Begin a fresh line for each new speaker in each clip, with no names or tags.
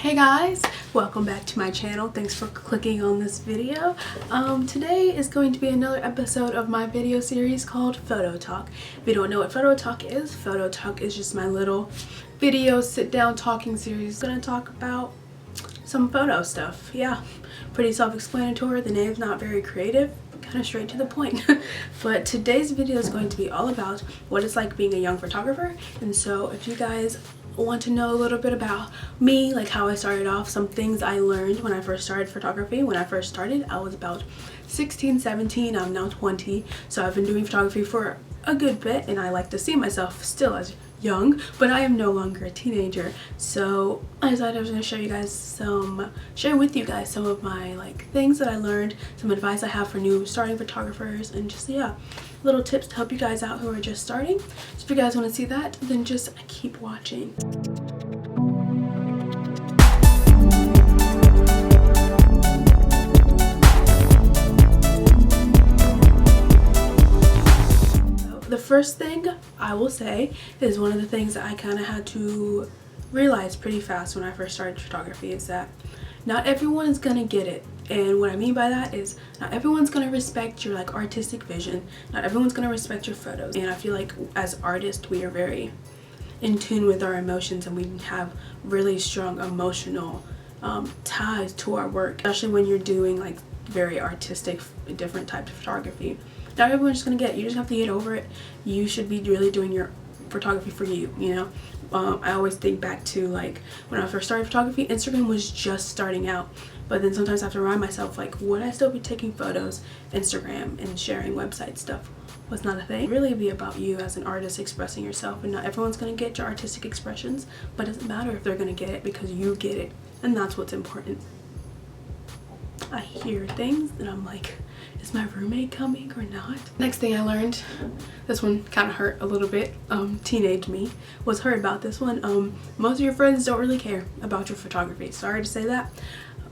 Hey guys, welcome back to my channel. Thanks for clicking on this video. Today is going to be another episode of my video series called Photo Talk. If you don't know what Photo Talk is just my little video sit down talking series. I'm gonna talk about some photo stuff. Yeah, pretty self-explanatory. The name's not very creative, kind of straight to the point. But today's video is going to be all about what it's like being a young photographer. And so if you guys want to know a little bit about me, like how I started off, some things I learned when I first started photography. When I first started, I was about 16, 17. I'm now 20, so I've been doing photography for a good bit, and I like to see myself still as young, but I am no longer a teenager. So I decided I was going to share with you guys some of my things that I learned, some advice I have for new starting photographers, and just little tips to help you guys out who are just starting. So if you guys want to see that, then just keep watching. The first thing I will say is one of the things that I kind of had to realize pretty fast when I first started photography is that not everyone is gonna get it. And what I mean by that is not everyone's gonna respect your artistic vision. Not everyone's gonna respect your photos. And I feel like as artists, we are very in tune with our emotions, and we have really strong emotional ties to our work, especially when you're doing very artistic, different types of photography. Not everyone's just gonna get it. You just have to get over it. You should be really doing your photography for you, you know? I always think back to when I first started photography, Instagram was just starting out. But then sometimes I have to remind myself, would I still be taking photos? Instagram and sharing website stuff was not a thing. Really be about you as an artist expressing yourself, and not everyone's gonna get your artistic expressions, but it doesn't matter if they're gonna get it because you get it, and that's what's important. I hear things and I'm like, is my roommate coming or not? Next thing I learned, this one kind of hurt a little bit, teenage me was hurt about this one. Most of your friends don't really care about your photography. Sorry to say that.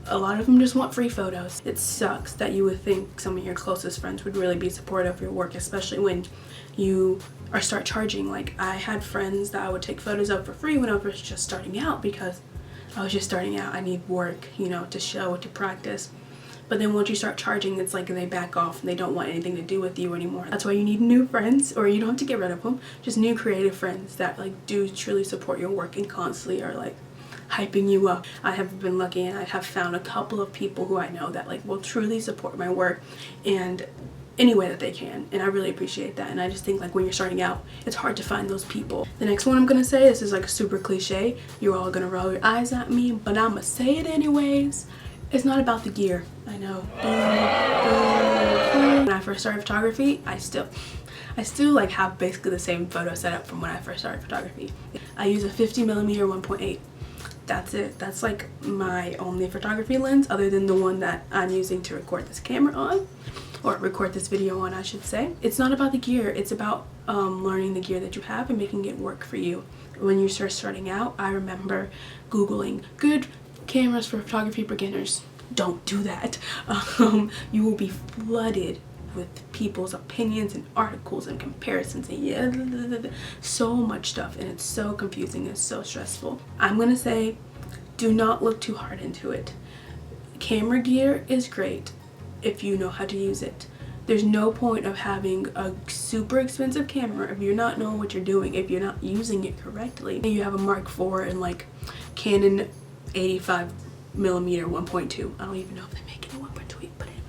A lot of them just want free photos. It sucks that you would think some of your closest friends would really be supportive of your work, especially when you start charging. I had friends that I would take photos of for free when I was just starting out because I was just starting out. I need work, to show, to practice. But then once you start charging, it's like they back off and they don't want anything to do with you anymore. That's why you need new friends, or you don't have to get rid of them, just new creative friends that do truly support your work and constantly are hyping you up. I have been lucky, and I have found a couple of people who I know that will truly support my work and any way that they can, and I really appreciate that. And I just think when you're starting out, it's hard to find those people. The next one I'm gonna say, this is super cliche, you're all gonna roll your eyes at me, but I'm gonna say it anyways. It's not about the gear. I know. When I first started photography, I still have basically the same photo setup from when I first started photography. I use a 50mm 1.8. That's it. That's my only photography lens other than the one that I'm using to record this camera on, or record this video on, I should say. It's not about the gear. It's about learning the gear that you have and making it work for you. When you start starting out, I remember Googling good cameras for photography beginners. Don't do that. You will be flooded with people's opinions and articles and comparisons and so much stuff, and it's so confusing, it's so stressful. I'm gonna say, do not look too hard into it. Camera gear is great if you know how to use it. There's no point of having a super expensive camera if you're not knowing what you're doing, if you're not using it correctly. You have a Mark IV and Canon 85mm 1.2. I don't even know if they make it a 1.2, but anyway.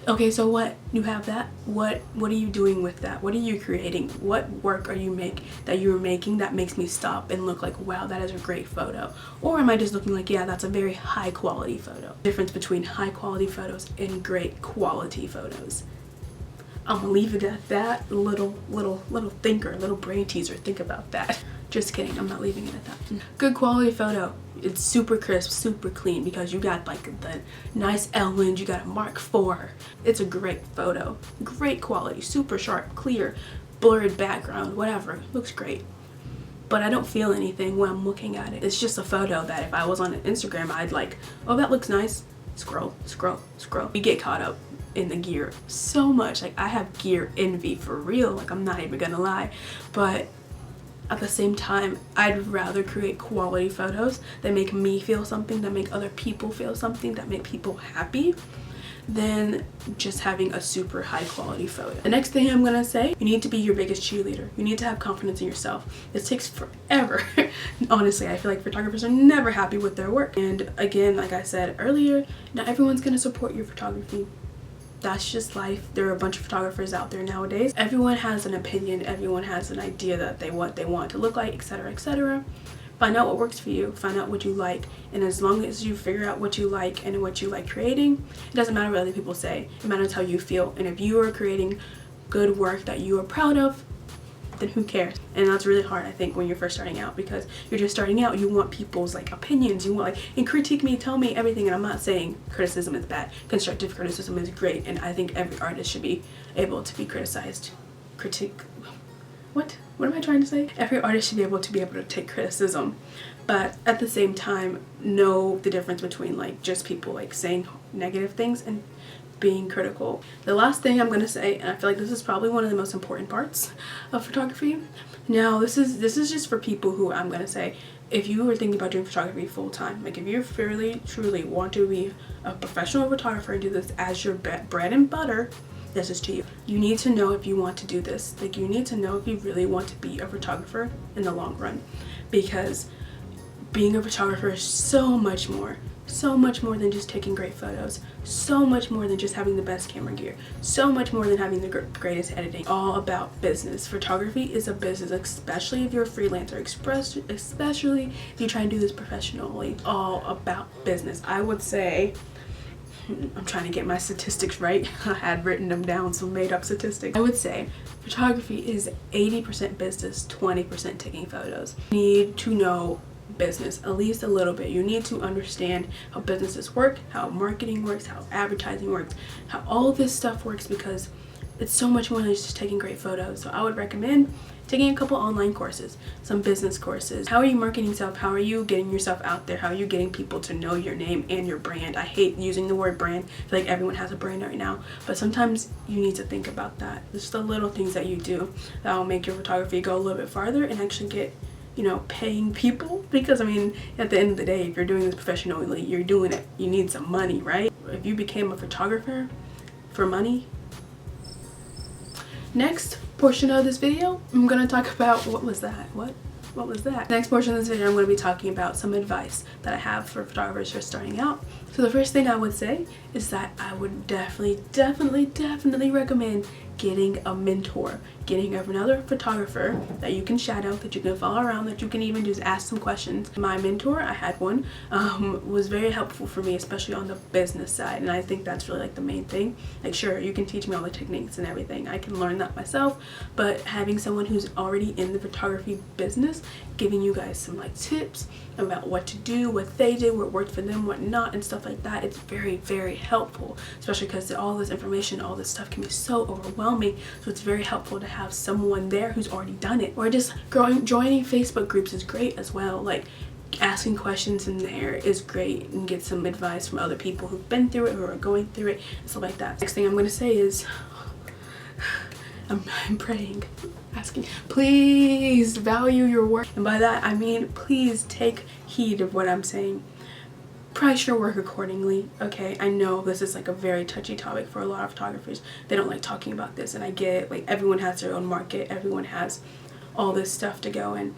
Okay, so what? You have that. What are you doing with that? What are you creating? What work are you making that makes me stop and look wow, that is a great photo? Or am I just looking yeah, that's a very high quality photo? Difference between high quality photos and great quality photos. I'm gonna leave it at that. Little thinker, little brain teaser. Think about that. Just kidding, I'm not leaving it at that. Good quality photo. It's super crisp, super clean, because you got the nice L lens, you got a Mark IV. It's a great photo. Great quality, super sharp, clear, blurred background, whatever. Looks great. But I don't feel anything when I'm looking at it. It's just a photo that if I was on Instagram, I'd oh, that looks nice. Scroll, scroll, scroll. We get caught up in the gear so much. I have gear envy for real. I'm not even gonna lie. But at the same time, I'd rather create quality photos that make me feel something, that make other people feel something, that make people happy, than just having a super high quality photo. The next thing I'm gonna say, you need to be your biggest cheerleader. You need to have confidence in yourself. This takes forever. Honestly, I feel like photographers are never happy with their work. And again, like I said earlier, not everyone's gonna support your photography. That's just life. There are a bunch of photographers out there nowadays. Everyone has an opinion, everyone has an idea that they want to look like, etc., etc. Find out what works for you, find out what you like, and as long as you figure out what you like and what you like creating, it doesn't matter what other people say, it matters how you feel. And if you are creating good work that you are proud of, then who cares? And that's really hard, I think, when you're first starting out, because you're just starting out, you want people's like opinions, you want like, and critique me, tell me everything. And I'm not saying criticism is bad, constructive criticism is great, and I think every artist should be able to be criticized. What am I trying to say? Every artist should be able to take criticism, but at the same time, know the difference between like just people like saying negative things and being critical. The last thing I'm going to say, and I feel like this is probably one of the most important parts of photography. Now, this is just for people who, I'm going to say, if you are thinking about doing photography full time, like if you really truly want to be a professional photographer and do this as your bread and butter, this is to you. You need to know if you want to do this. Like, you need to know if you really want to be a photographer in the long run, because being a photographer is so much more than just taking great photos, so much more than just having the best camera gear, so much more than having the greatest editing. All about business. Photography is a business, especially if you're a freelancer, especially if you try and do this professionally. All about business. I would say, I'm trying to get my statistics right. I had written them down, some made up statistics. I would say photography is 80% business, 20% taking photos. You need to know business at least a little bit. You need to understand how businesses work, how marketing works, how advertising works, how all this stuff works, because it's so much more than just taking great photos. So I would recommend taking a couple online courses, some business courses. How are you marketing yourself? How are you getting yourself out there? How are you getting people to know your name and your brand? I hate using the word brand. I feel like everyone has a brand right now, but sometimes you need to think about that. Just the little things that you do that will make your photography go a little bit farther and actually get, you know, paying people. Because I mean, at the end of the day, if you're doing this professionally, you're doing it, you need some money, right? If you became a photographer for money. Next portion of this video, I'm gonna talk about what was that? Next portion of this video, I'm going to be talking about some advice that I have for photographers just starting out. So the first thing I would say is that I would definitely recommend getting a mentor, getting another photographer that you can shadow, that you can follow around, that you can even just ask some questions. My mentor, I had one, was very helpful for me, especially on the business side, and I think that's really like the main thing. Like, sure, you can teach me all the techniques and everything, I can learn that myself, but having someone who's already in the photography business giving you guys some like tips about what to do, what they did, what worked for them, what not, and stuff like that, it's very helpful, especially because all this information, all this stuff can be so overwhelming. So it's very helpful to have someone there who's already done it. Or just joining Facebook groups is great as well. Like, asking questions in there is great, and get some advice from other people who've been through it, who are going through it, and stuff like that. Next thing I'm going to say is I'm praying, asking, please value your work. And by that I mean, please take heed of what I'm saying. Price your work accordingly, okay? I know this is like a very touchy topic for a lot of photographers. They don't like talking about this, and I get it. Like, everyone has their own market, everyone has all this stuff to go in,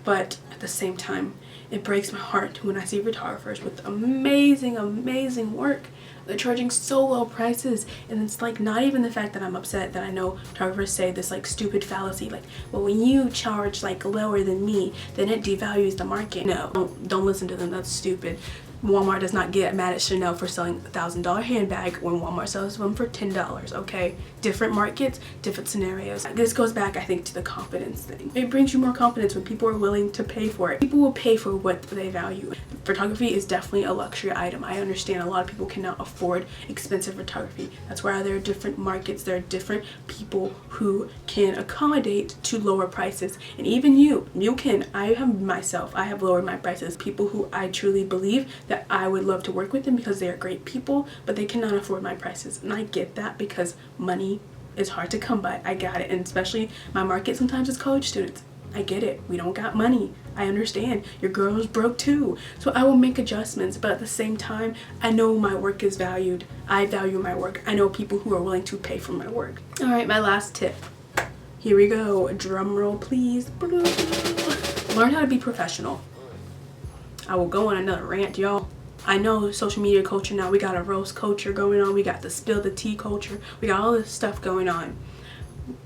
but at the same time, it breaks my heart when I see photographers with amazing work. They're charging so low prices, and it's like not even the fact that I'm upset that I know photographers say this like stupid fallacy, like, well, when you charge like lower than me, then it devalues the market. No, don't listen to them, that's stupid. Walmart does not get mad at Chanel for selling a $1,000 handbag when Walmart sells them for $10, okay? Different markets, different scenarios. This goes back, I think, to the confidence thing. It brings you more confidence when people are willing to pay for it. People will pay for what they value. Photography is definitely a luxury item. I understand a lot of people cannot afford expensive photography. That's why there are different markets, there are different people who can accommodate to lower prices. And even you can. I have lowered my prices. People who I truly believe that I would love to work with them because they are great people, but they cannot afford my prices. And I get that, because money is hard to come by. I got it. And especially my market sometimes is college students. I get it. We don't got money. I understand. Your girl is broke too. So I will make adjustments, but at the same time, I know my work is valued. I value my work. I know people who are willing to pay for my work. All right, my last tip. Here we go. Drum roll, please. Learn how to be professional. I will go on another rant, y'all. I know social media culture now. We got a roast culture going on. We got the spill the tea culture. We got all this stuff going on.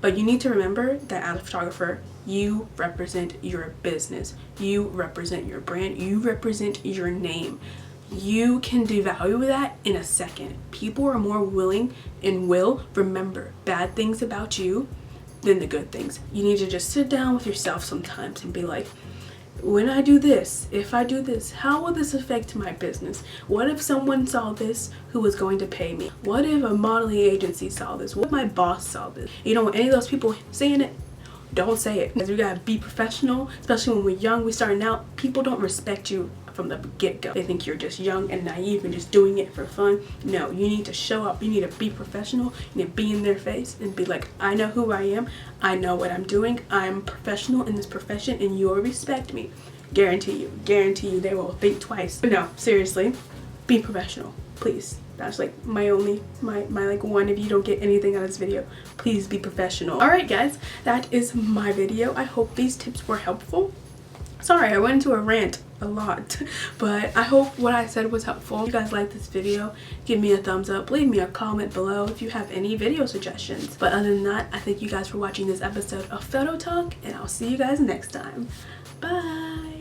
But you need to remember that as a photographer, you represent your business. You represent your brand. You represent your name. You can devalue that in a second. People are more willing and will remember bad things about you than the good things. You need to just sit down with yourself sometimes and be like, when I do this, if I do this, how will this affect my business? What if someone saw this who was going to pay me? What if a modeling agency saw this? What if my boss saw this? You know, any of those people saying it, don't say it. Because we gotta be professional, especially when we're young, we're starting out. People don't respect you from the get-go. They think you're just young and naive and just doing it for fun. No, you need to show up. You need to be professional. You need to be in their face and be like, I know who I am. I know what I'm doing. I'm professional in this profession and you will respect me. Guarantee you they will think twice. But no, seriously, be professional, please. That's like my like one. If you don't get anything out of this video, please be professional. All right, guys, that is my video. I hope these tips were helpful. Sorry, I went into a rant a lot, but I hope what I said was helpful. If you guys like this video, give me a thumbs up, leave me a comment below if you have any video suggestions. But other than that, I thank you guys for watching this episode of Photo Talk, and I'll see you guys next time. Bye.